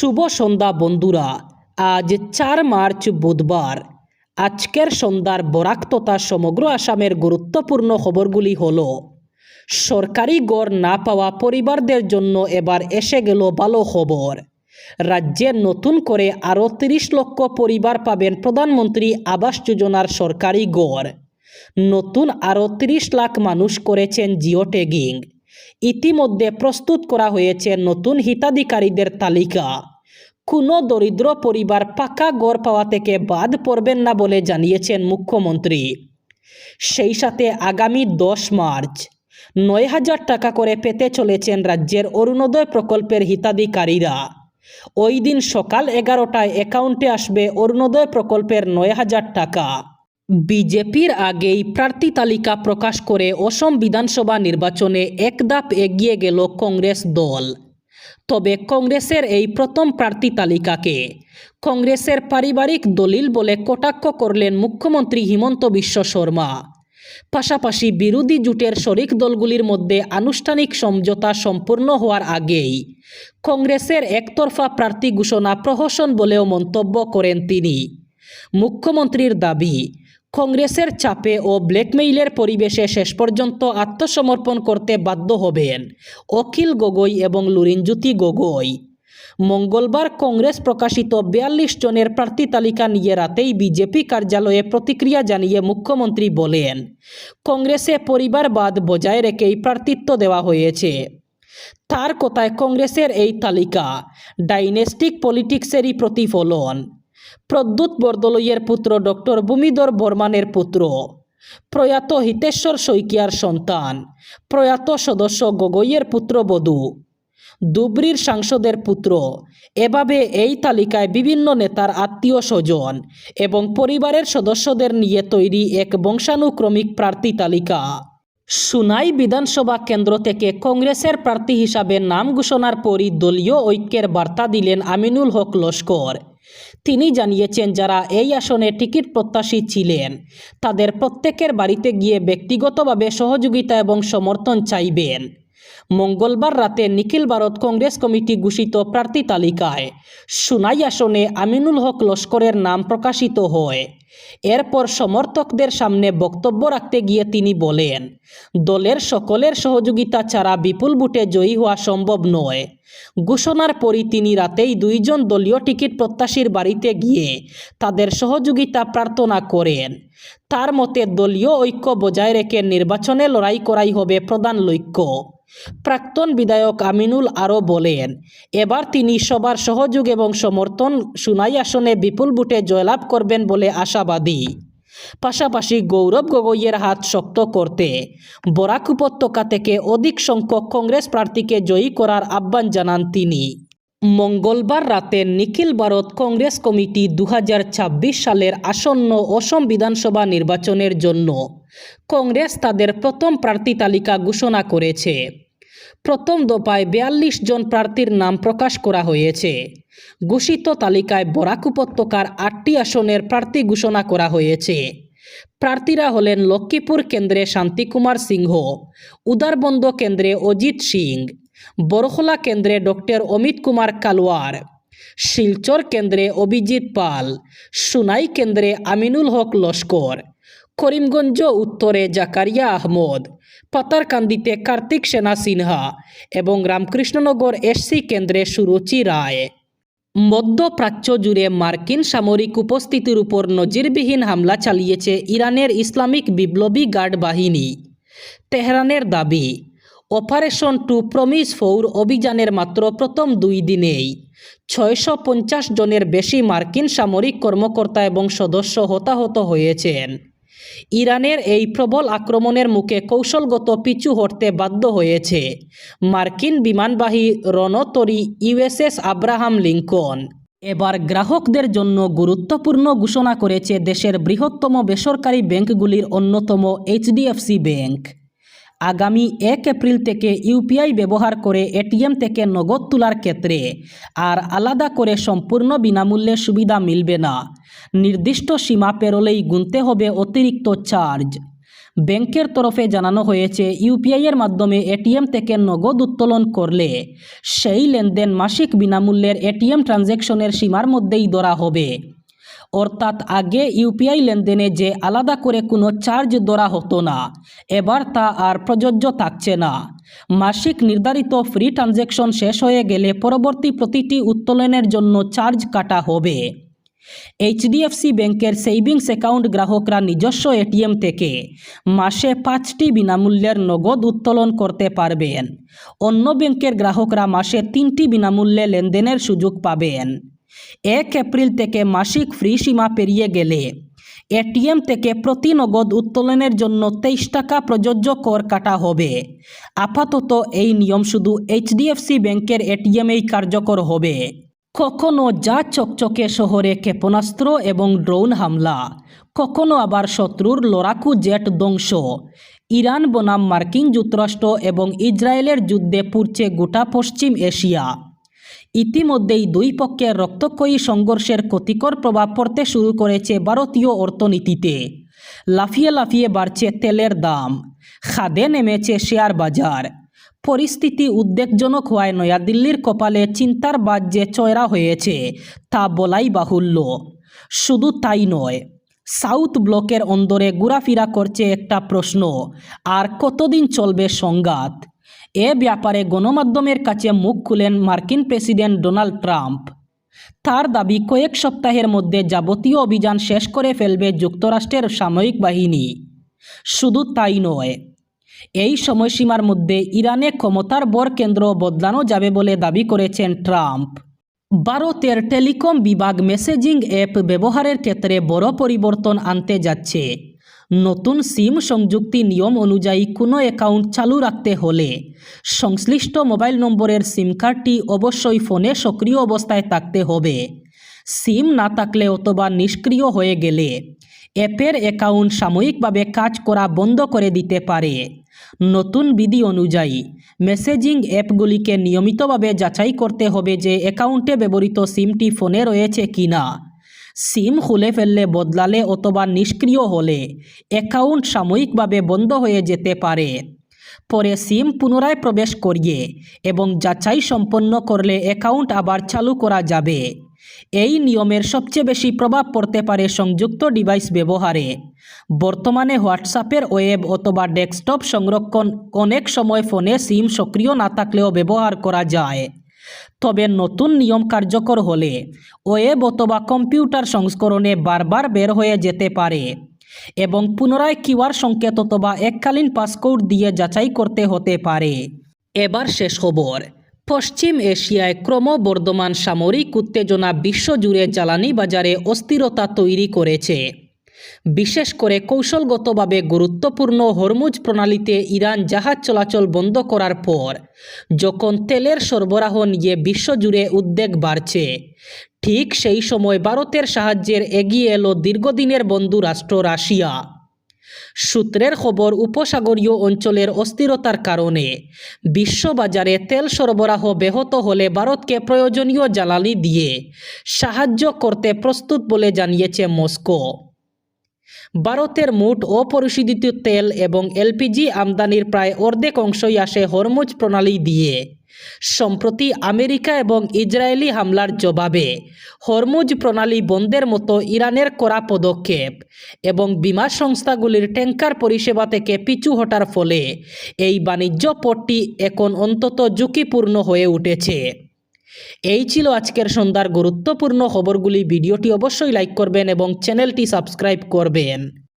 শুভ সন্ধ্যা বন্ধুরা। আজ ৪ মার্চ বুধবার। আজকের সন্ধ্যার বরাক তথা সমগ্র আসামের গুরুত্বপূর্ণ খবরগুলি হলো: সরকারি গড় না পাওয়া পরিবারদের জন্য এবার এসে গেল ভালো খবর। রাজ্যে নতুন করে আরও ৩০ লক্ষ পরিবার পাবেন প্রধানমন্ত্রী আবাস যোজনার সরকারি গড়। নতুন আরও ৩০ লাখ মানুষ করেছেন জিও ট্যাগিং। ইতিমধ্যে প্রস্তুত করা হয়েছে নতুন হিতাধিকারীদের তালিকা। কোনো দরিদ্র পরিবার পাকা ঘর পাওয়া থেকে বাদ পড়বেন না বলে জানিয়েছেন মুখ্যমন্ত্রী। সেই সাথে আগামী ১০ মার্চ ৯,০০০ টাকা করে পেতে চলেছেন রাজ্যের অরুণোদয় প্রকল্পের হিতাধিকারীরা। ওই দিন সকাল ১১টায় অ্যাকাউন্টে আসবে অরুণোদয় প্রকল্পের ৯,০০০ টাকা। বিজেপির আগেই প্রার্থী তালিকা প্রকাশ করে অসম বিধানসভা নির্বাচনে এক ধাপ এগিয়ে গেল কংগ্রেস দল। তবে কংগ্রেসের এই প্রথম প্রার্থী তালিকাকে কংগ্রেসের পারিবারিক দলিল বলে কটাক্ষ করলেন মুখ্যমন্ত্রী হিমন্ত বিশ্ব শর্মা। পাশাপাশি বিরোধী জোটের শরিক দলগুলির মধ্যে আনুষ্ঠানিক সমঝোতা সম্পূর্ণ হওয়ার আগেই কংগ্রেসের একতরফা প্রার্থী ঘোষণা প্রহসন বলেও মন্তব্য করেন তিনি। মুখ্যমন্ত্রীর দাবি, কংগ্রেসের চাপে ও ব্ল্যাকমেইলের পরিবেশে শেষ পর্যন্ত আত্মসমর্পণ করতে বাধ্য হবেন অখিল গগৈ এবং লুরিনজ্যোতি গগৈ। মঙ্গলবার কংগ্রেস প্রকাশিত ৪২ জনের প্রার্থী তালিকা নিয়ে রাতেই বিজেপি কার্যালয়ে প্রতিক্রিয়া জানিয়ে মুখ্যমন্ত্রী বলেন, কংগ্রেসে পরিবারবাদ বজায় রেখেই প্রার্থিত্ব দেওয়া হয়েছে। তার কথায়, কংগ্রেসের এই তালিকা ডাইনেস্টিক পলিটিক্সেরই প্রতিফলন। প্রদ্যুৎ বরদলৈয়ের পুত্র ডক্টর ভূমিধর বর্মানের পুত্র, প্রয়াত হিতেশ্বর শইকীয়ার সন্তান, প্রয়াত সদস্য গগৈয়ের পুত্রবধূ, ধুবড়ীর সাংসদের পুত্র, এভাবে এই তালিকায় বিভিন্ন নেতার আত্মীয় স্বজন এবং পরিবারের সদস্যদের নিয়ে তৈরি এক বংশানুক্রমিক প্রার্থী তালিকা। সুনাই বিধানসভা কেন্দ্র থেকে কংগ্রেসের প্রার্থী হিসাবে নাম ঘোষণার পরই দলীয় ঐক্যের বার্তা দিলেন আমিনুল হক লস্কর। তিনি জানিয়েছেন, যারা এই আসনে টিকিট প্রত্যাশী ছিলেন তাদের প্রত্যেকের বাড়িতে গিয়ে ব্যক্তিগতভাবে সহযোগিতা এবং সমর্থন চাইবেন। মঙ্গলবার রাতে নিখিল ভারত কংগ্রেস কমিটি ঘোষিত প্রার্থী তালিকায় সুনাই আসনে আমিনুল হক লস্করের নাম প্রকাশিত হয়। এরপর সমর্থকদের সামনে বক্তব্য রাখতে গিয়ে তিনি বলেন, দলের সকলের সহযোগিতা ছাড়া বিপুল ভোটে জয়ী হওয়া সম্ভব নয়। ঘোষণার পরই তিনি রাতেই ২ জন দলীয় টিকিট প্রত্যাশীর বাড়িতে গিয়ে তাদের সহযোগিতা প্রার্থনা করেন। তার মতে, দলীয় ঐক্য বজায় রেখে নির্বাচনে লড়াই করাই হবে প্রধান লক্ষ্য। প্রাক্তন বিধায়ক আমিনুল আরও বলেন, এবার তিনি সবার সহযোগ এবং সমর্থন সুনাই আসনে বিপুল ভোটে জয়লাভ করবেন বলে আশাবাদী। পাশাপাশি গৌরব গগৈয়ের হাত শক্ত করতে বরাক উপত্যকা থেকে অধিক সংখ্যক কংগ্রেস প্রার্থীকে জয়ী করার আহ্বান জানান তিনি। মঙ্গলবার রাতে নিখিল ভারত কংগ্রেস কমিটি ২০২৬ সালের আসন্ন অসম বিধানসভা নির্বাচনের জন্য কংগ্রেস তাদের প্রথম প্রার্থী তালিকা ঘোষণা করেছে। প্রথম দফায় ৪২ জন প্রার্থীর নাম প্রকাশ করা হয়েছে। ঘোষিত তালিকায় বরাক উপত্যকার ৮টি আসনের প্রার্থী ঘোষণা করা হয়েছে। প্রার্থীরা হলেন লক্ষ্মীপুর কেন্দ্রে শান্তিকুমার সিংহ, উদারবন্দ কেন্দ্রে অজিত সিং, বরখলা কেন্দ্রে ডক্টর অমিত কুমার কালওয়ার, শিলচর কেন্দ্রে অভিজিৎ পাল, সুনাই কেন্দ্রে আমিনুল হক লস্কর, করিমগঞ্জ উত্তরে জাকারিয়া আহমদ, পাতারকান্দিতে কার্তিক সেনা সিনহা এবং রামকৃষ্ণনগর এসসি কেন্দ্রে সুরুচি রায়। মধ্যপ্রাচ্য জুড়ে মার্কিন সামরিক উপস্থিতির উপর নজিরবিহীন হামলা চালিয়েছে ইরানের ইসলামিক বিপ্লবী গার্ড বাহিনী। তেহরানের দাবি, অপারেশন টু প্রমিস ফৌর অভিযানের মাত্র প্রথম ২ দিনেই ৬৫০ জনের বেশি মার্কিন সামরিক কর্মকর্তা এবং সদস্য হতাহত হয়েছেন। ইরানের এই প্রবল আক্রমণের মুখে কৌশলগত পিছু হটতে বাধ্য হয়েছে মার্কিন বিমানবাহী রণতরী ইউএসএস আব্রাহাম লিঙ্কন। এবার গ্রাহকদের জন্য গুরুত্বপূর্ণ ঘোষণা করেছে দেশের বৃহত্তম বেসরকারি ব্যাংকগুলির অন্যতম এইচডিএফসি ব্যাংক। আগামী ১ এপ্রিল থেকে ইউপিআই ব্যবহার করে এটিএম থেকে নগদ তোলার ক্ষেত্রে আর আলাদা করে সম্পূর্ণ বিনামূল্যে সুবিধা মিলবে না। নির্দিষ্ট সীমা পেরোলেই গুনতে হবে অতিরিক্ত চার্জ। ব্যাংকের তরফে জানানো হয়েছে ইউপিআইয়ের মাধ্যমে এটিএম থেকে নগদ উত্তোলন করলে সেই লেনদেন মাসিক বিনামূল্যের এটিএম ট্রানজ্যাকশনের সীমার মধ্যেই ধরা হবে। অর্থাৎ আগে ইউপিআই লেনদেনে যে আলাদা করে কোনো চার্জ ধরা হতো না, এবার তা আর প্রযোজ্য থাকছে না। মাসিক নির্ধারিত ফ্রি ট্রানজ্যাকশন শেষ হয়ে গেলে পরবর্তী প্রতিটি উত্তোলনের জন্য চার্জ কাটা হবে। এইচডিএফসি ব্যাংকের সেভিংস অ্যাকাউন্ট গ্রাহকরা নিজস্ব এটিএম থেকে মাসে 5টি বিনামূল্যের নগদ উত্তোলন করতে পারবেন। অন্য ব্যাংকের গ্রাহকরা মাসে 3টি বিনামূল্যে লেনদেনের সুযোগ পাবেন। 1 এপ্রিল থেকে মাসিক ফ্রি সীমা পেরিয়ে গেলে এটিএম থেকে প্রতি নগদ উত্তোলনের জন্য 23 টাকা প্রযোজ্য কর কাটা হবে। আপাতত এই নিয়ম শুধু এইচডিএফসি ব্যাংকের এটিএমেই কার্যকর হবে। কখনো যা চকচকে শহরে ক্ষেপণাস্ত্র এবং ড্রোন হামলা, কখনো আবার শত্রুর লড়াকু জেট ধ্বংস। ইরান বনাম মার্কিন যুক্তরাষ্ট্র এবং ইসরায়েলের যুদ্ধে পুড়ছে গোটা পশ্চিম এশিয়া। ইতিমধ্যেই দুই পক্ষের রক্তক্ষয়ী সংঘর্ষের ক্ষতিকর প্রভাব পড়তে শুরু করেছে ভারতীয় অর্থনীতিতে। লাফিয়ে লাফিয়ে বাড়ছে তেলের দাম, খাদে নেমেছে শেয়ার বাজার। পরিস্থিতি উদ্বেগজনক হওয়ায় নয়াদিল্লির কপালে চিন্তার বাজ যে চয়রা হয়েছে তা বলাই বাহুল্য। শুধু তাই নয়, সাউথ ব্লকের অন্দরে ঘোরাফেরা করছে একটা প্রশ্ন, আর কতদিন চলবে সংঘাত? এ ব্যাপারে গণমাধ্যমের কাছে মুখ খুলেন মার্কিন প্রেসিডেন্ট ডোনাল্ড ট্রাম্প। তার দাবি কয়েক সপ্তাহের মধ্যে যাবতীয় অভিযান শেষ করে ফেলবে যুক্তরাষ্ট্রের সামরিক বাহিনী। শুধু তাই নয়, এই সময়সীমার মধ্যে ইরানে ক্ষমতার ভরকেন্দ্র বদলানো যাবে বলে দাবি করেছেন ট্রাম্প। ভারতের টেলিকম বিভাগ মেসেজিং অ্যাপ ব্যবহারের ক্ষেত্রে বড় পরিবর্তন আনতে যাচ্ছে। নতুন সিম সংযুক্তি নিয়ম অনুযায়ী কোনো অ্যাকাউন্ট চালু রাখতে হলে সংশ্লিষ্ট মোবাইল নম্বরের সিম কার্ডটি অবশ্যই ফোনে সক্রিয় অবস্থায় থাকতে হবে। সিম না থাকলে অথবা নিষ্ক্রিয় হয়ে গেলে অ্যাপের অ্যাকাউন্ট সাময়িকভাবে কাজ করা বন্ধ করে দিতে পারে। নতুন বিধি অনুযায়ী মেসেজিং অ্যাপগুলিকে নিয়মিতভাবে যাচাই করতে হবে যে অ্যাকাউন্টে ব্যবহৃত সিমটি ফোনে রয়েছে কিনা। সিম খুলে ফেললে, বদলালে অথবা নিষ্ক্রিয় হলে অ্যাকাউন্ট সাময়িকভাবে বন্ধ হয়ে যেতে পারে। পরে সিম পুনরায় প্রবেশ করিয়ে এবং যাচাই সম্পন্ন করলে অ্যাকাউন্ট আবার চালু করা যাবে। এই নিয়মের সবচেয়ে বেশি প্রভাব পড়তে পারে সংযুক্ত ডিভাইস ব্যবহারে। বর্তমানে হোয়াটসঅ্যাপের ওয়েব অথবা ডেস্কটপ সংরক্ষণ অনেক সময় ফোনে সিম সক্রিয় না থাকলেও ব্যবহার করা যায়। তবে নতুন নিয়ম কার্যকর হলে ওয়েব অথবা কম্পিউটার সংস্করণে বারবার বের হয়ে যেতে পারে এবং পুনরায় কিউআর সংকেত অথবা এককালীন পাসকোড দিয়ে যাচাই করতে হতে পারে। এবার শেষ খবর। পশ্চিম এশিয়ায় ক্রমবর্ধমান সামরিক উত্তেজনা বিশ্বজুড়ে জ্বালানি বাজারে অস্থিরতা তৈরি করেছে। বিশেষ করে কৌশলগতভাবে গুরুত্বপূর্ণ হরমুজ প্রণালীতে ইরান জাহাজ চলাচল বন্ধ করার পর যখন তেলের সরবরাহ নিয়ে বিশ্বজুড়ে উদ্বেগ বাড়ছে, ঠিক সেই সময় ভারতের সাহায্যের এগিয়ে এলো দীর্ঘদিনের বন্ধু রাষ্ট্র রাশিয়া। সূত্রের খবর, উপসাগরীয় অঞ্চলের অস্থিরতার কারণে বিশ্ববাজারে তেল সরবরাহ ব্যাহত হলে ভারতকে প্রয়োজনীয় জ্বালানি দিয়ে সাহায্য করতে প্রস্তুত বলে জানিয়েছে মস্কো। ভারতের মোট অপরিশোধিত তেল এবং এলপিজি আমদানির প্রায় অর্ধেক অংশই আসে হরমুজ প্রণালী দিয়ে। সম্প্রতি আমেরিকা এবং ইসরায়েলি হামলার জবাবে হরমুজ প্রণালী বন্ধের মতো ইরানের কড়া পদক্ষেপ এবং বিমা সংস্থাগুলির ট্যাঙ্কার পরিষেবা থেকে পিছু হটার ফলে এই বাণিজ্য পথটি এখন অন্তত ঝুঁকিপূর্ণ হয়ে উঠেছে। এই ছিল আজকের সন্ধ্যার গুরুত্বপূর্ণ খবরগুলি। ভিডিওটি অবশ্যই লাইক করবেন এবং চ্যানেলটি সাবস্ক্রাইব করবেন।